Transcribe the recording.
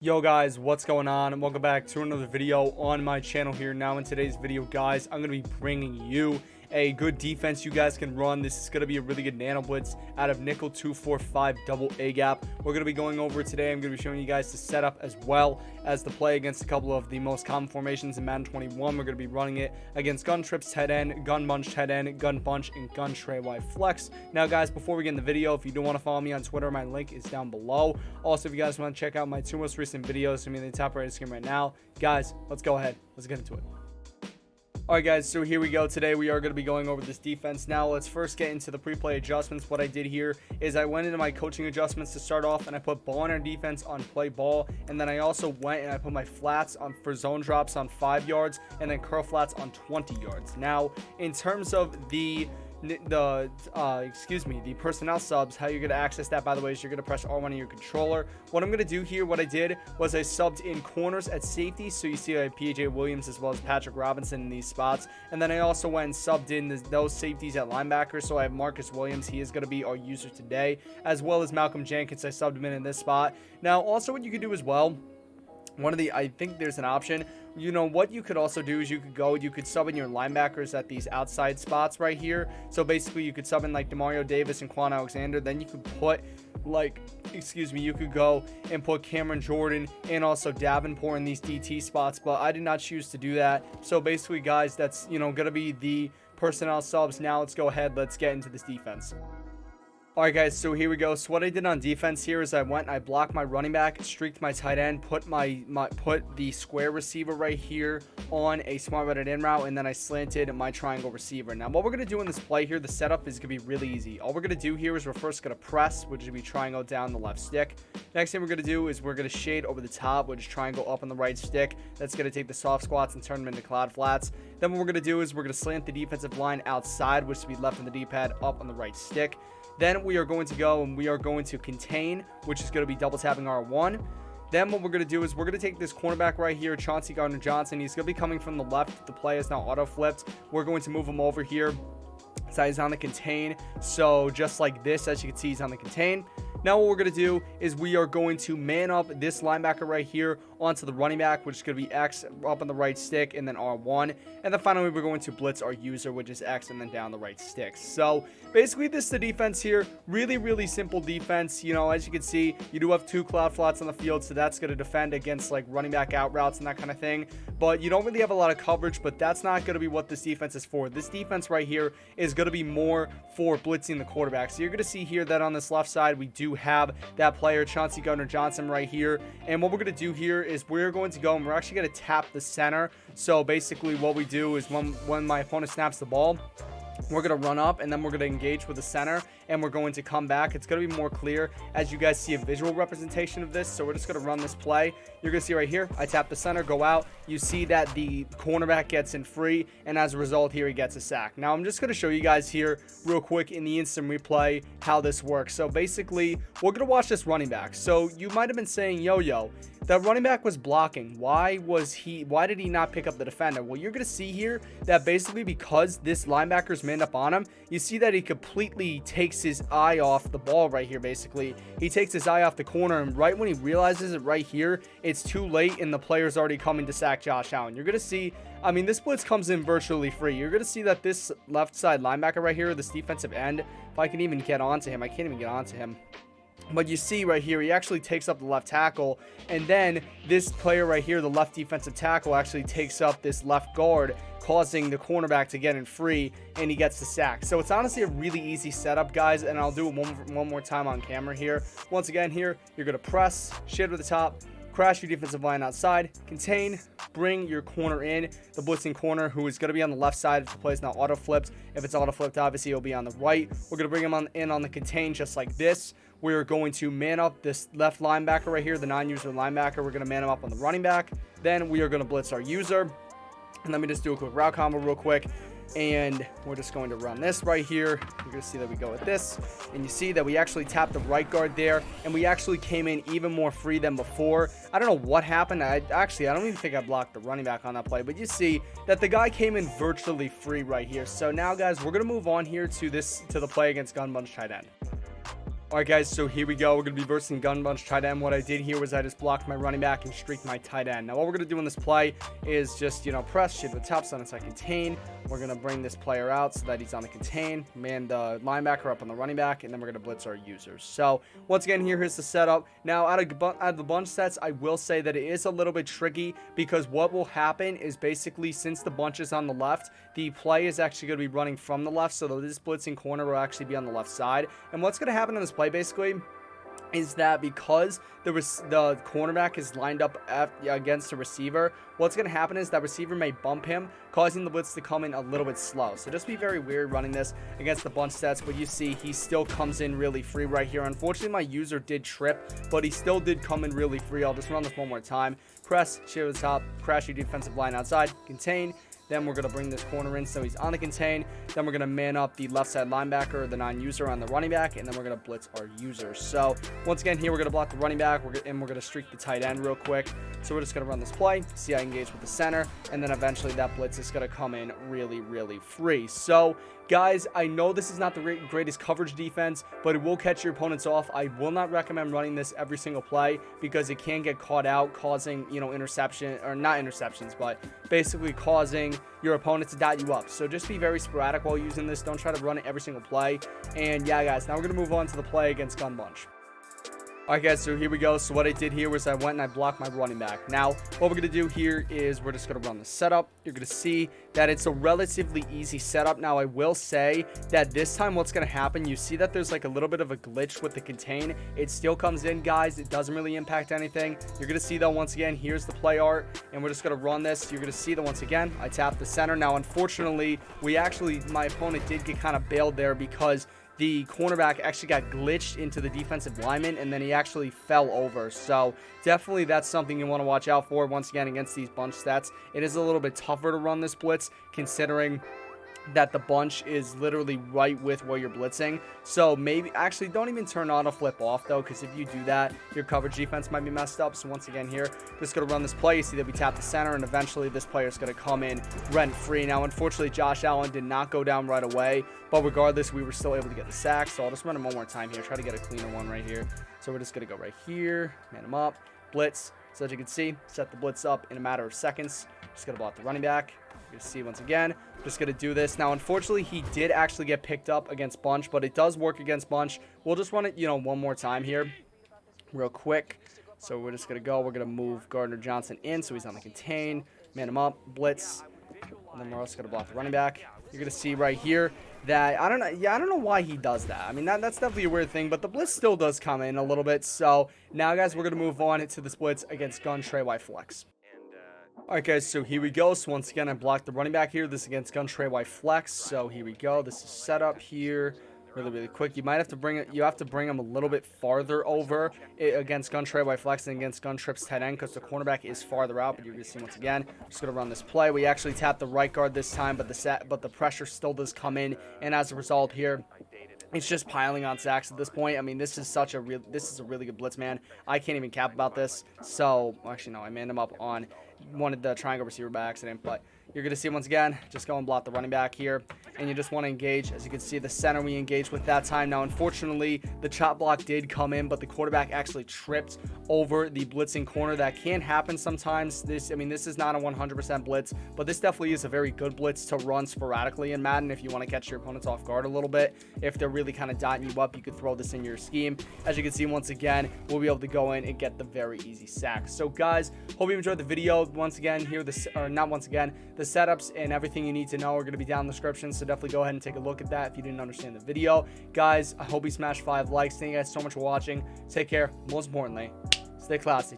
Yo guys, what's going on, and welcome back to another video on my channel here. Now in today's video, guys, I'm going to be bringing you a good defense you guys can run. This is going to be a really good nano blitz out of nickel 245 double A gap. We're going to be going over it today. I'm going to be showing you guys the setup as well as the play against a couple of the most common formations in Madden 21. We're going to be running it against gun trips tight end, gun bunch tight end, gun bunch, and gun Trey wide flex. Now guys, before we get in the video, if you do want to follow me on Twitter, my link is down below. Also, if you guys want to check out my two most recent videos, I'm in the top right of the screen right now. Guys, let's go ahead. Let's get into it. Alright guys, so here we go. Today we are going to be going over this defense. Now let's first get into the pre-play adjustments. What I did here is I went into my coaching adjustments to start off, and I put ball on our defense on play ball, and then I also went and I put my flats on for zone drops on 5 yards, and then curl flats on 20 yards. Now in terms of the personnel subs, how you're going to access that, by the way, is you're going to press R1 on your controller. What I'm going to do here, what I did was I subbed in corners at safety, so you see I have PJ Williams as well as Patrick Robinson in these spots, and then I also went and subbed in those safeties at linebacker. So I have Marcus Williams, he is going to be our user today, as well as Malcolm Jenkins. I subbed him in this spot. Now also what you could do as well, I think there's an option, you know, what you could also do is you could sub in your linebackers at these outside spots right here. So basically you could sub in like Demario Davis and Quan Alexander. Then you could put you could go and put Cameron Jordan and also Davenport in these DT spots, but I did not choose to do that. So basically guys, that's, you know, gonna be the personnel subs. Now let's go ahead, let's get into this defense. Alright guys, so here we go. So what I did on defense here is I went and I blocked my running back, streaked my tight end, put the square receiver right here on a smart route in route, and then I slanted my triangle receiver. Now what we're going to do in this play here, the setup is going to be really easy. All we're going to do here is we're first going to press, which is be triangle down the left stick. Next thing we're going to do is we're going to shade over the top, which is triangle up on the right stick. That's going to take the soft squats and turn them into cloud flats. Then what we're going to do is we're going to slant the defensive line outside, which will be left on the D-pad, up on the right stick. Then we are going to go and we are going to contain, which is going to be double tapping R1. Then what we're going to do is we're going to take this cornerback right here, Chauncey Gardner-Johnson. He's going to be coming from the left. The play is now auto flipped. We're going to move him over here. So he's on the contain. So just like this, as you can see, he's on the contain. Now what we're going to do is we are going to man up this linebacker right here onto the running back, which is going to be X up on the right stick and then R1. And then finally we're going to blitz our user, which is X and then down the right stick. So basically this is the defense here. Really simple defense. You know, as you can see, you do have 2 cloud flats on the field, so that's going to defend against like running back out routes and that kind of thing. But you don't really have a lot of coverage, but that's not going to be what this defense is for. This defense right here is going to be more for blitzing the quarterback. So you're going to see here that on this left side we do have that player Chauncey Gardner-Johnson right here, and what we're going to do here is we're going to go and we're actually going to tap the center. So basically what we do is when my opponent snaps the ball, we're going to run up and then we're going to engage with the center and we're going to come back. It's going to be more clear as you guys see a visual representation of this. So we're just going to run this play. You're going to see right here, I tap the center, go out. You see that the cornerback gets in free, and as a result here, he gets a sack. Now I'm just going to show you guys here real quick in the instant replay how this works. So basically, we're going to watch this running back. So you might have been saying, yo, that running back was blocking. Why did he not pick up the defender? Well, you're going to see here that basically because this linebacker's manned up on him, you see that he completely takes his eye off the ball right here. Basically, he takes his eye off the corner, and right when he realizes it right here, it's too late and the player's already coming to sack Josh Allen. You're going to see, I mean, this blitz comes in virtually free. You're going to see that this left side linebacker right here, this defensive end, if I can even get onto him, I can't even get onto him. But you see right here, he actually takes up the left tackle, and then this player right here, the left defensive tackle, actually takes up this left guard, causing the cornerback to get in free, and he gets the sack. So it's honestly a really easy setup, guys, and I'll do it one more time on camera here. Once again here, you're going to press, shade with the top, crash your defensive line outside, contain, bring your corner in, the blitzing corner, who is going to be on the left side if the play is now auto flipped. If it's auto flipped, obviously he'll be on the right. We're going to bring him in on the contain just like this. We're going to man up this left linebacker right here, the non-user linebacker. We're going to man him up on the running back. Then we are going to blitz our user. And let me just do a quick route combo real quick. And we're just going to run this right here. You're going to see that we go with this. And you see that we actually tapped the right guard there. And we actually came in even more free than before. I don't know what happened. I don't even think I blocked the running back on that play. But you see that the guy came in virtually free right here. So now, guys, we're going to move on here to the play against gun bunch tight end. All right, guys, so here we go. We're going to be versing gun bunch tight end. What I did here was I just blocked my running back and streaked my tight end. Now, what we're going to do in this play is just, press shift with top on inside contain. We're going to bring this player out so that he's on the contain, man the linebacker up on the running back, and then we're going to blitz our users. So, once again, here's the setup. Now, out of the bunch sets, I will say that it is a little bit tricky because what will happen is basically since the bunch is on the left, the play is actually going to be running from the left, so this blitzing corner will actually be on the left side. And what's going to happen in this play basically is that because the cornerback is lined up against the receiver, what's going to happen is that receiver may bump him, causing the blitz to come in a little bit slow. So just be very weird running this against the bunch sets, but you see he still comes in really free right here. Unfortunately, my user did trip, but he still did come in really free. I'll just run this one more time. Press, shift to the top, crash your defensive line outside, contain. Then we're going to bring this corner in so he's on the contain. Then we're going to man up the left side linebacker, the non-user on the running back, and then we're going to blitz our users. So once again, here we're going to block the running back, and we're going to streak the tight end real quick. So we're just going to run this play, see how I engage with the center, and then eventually that blitz is going to come in really, really free. So guys, I know this is not the greatest coverage defense, but it will catch your opponents off. I will not recommend running this every single play because it can get caught out, causing, interception, or not interceptions, but basically causing your opponent to dot you up. So just be very sporadic while using this. Don't try to run it every single play. And yeah, guys, now we're going to move on to the play against Gun Bunch. Alright, guys, so here we go. So what I did here was I went and I blocked my running back. Now, what we're going to do here is we're just going to run the setup. You're going to see that it's a relatively easy setup. Now, I will say that this time what's going to happen, you see that there's like a little bit of a glitch with the contain. It still comes in, guys. It doesn't really impact anything. You're going to see, though, once again, here's the play art, and we're just going to run this. You're going to see that once again, I tap the center. Now, unfortunately, my opponent did get kind of bailed there because the cornerback actually got glitched into the defensive lineman, and then he actually fell over. So definitely that's something you want to watch out for. Once again, against these bunch stats, it is a little bit tougher to run this blitz considering that the bunch is literally right with where you're blitzing. So maybe actually don't even turn auto flip off though, because if you do that, your coverage defense might be messed up. So once again here, just going to run this play. You see that we tap the center, and eventually this player is going to come in rent free. Now unfortunately Josh Allen did not go down right away, but regardless we were still able to get the sack. So I'll just run him one more time here, try to get a cleaner one right here. So we're just going to go right here, man him up, blitz. So as you can see, set the blitz up in a matter of seconds. Just going to block the running back. You're going to see once again, just going to do this. Now, unfortunately, he did actually get picked up against bunch, but it does work against bunch. We'll just run it, one more time here real quick. So we're just going to go. We're going to move Gardner Johnson in so he's on the contain, man him up, blitz, and then we're also going to block the running back. You're going to see right here that I don't know why he does that. I mean, that's definitely a weird thing, but the blitz still does come in a little bit. So now, guys, we're going to move on to the blitz against Gun Trey Y Flex. Alright, guys, so here we go. So once again, I blocked the running back here. This is against Gun Trey Y Flex. So here we go. This is set up here really, really quick. You might have to bring it. You have to bring him a little bit farther over against Gun Trey Y Flex and against Gun Trip's tight end because the cornerback is farther out. But you're gonna see once again. Just gonna run this play. We actually tapped the right guard this time, but the pressure still does come in, and as a result here, it's just piling on sacks at this point. I mean, this is a really good blitz, man. I can't even cap about this. So actually, no, I manned him up on one of the triangle receiver by accident, but you're going to see once again, just go and block the running back here, and you just want to engage. As you can see, the center we engaged with that time. Now, unfortunately, the chop block did come in, but the quarterback actually tripped over the blitzing corner. That can happen sometimes. This is not a 100% blitz, but this definitely is a very good blitz to run sporadically in Madden if you want to catch your opponents off guard a little bit. If they're really kind of dotting you up, you could throw this in your scheme. As you can see, once again, we'll be able to go in and get the very easy sack. So, guys, hope you enjoyed the video. Once again, here, the setups and everything you need to know are going to be down in the description, so definitely go ahead and take a look at that if you didn't understand the video. Guys, I hope you smash 5 likes. Thank you guys so much for watching. Take care. Most importantly, stay classy.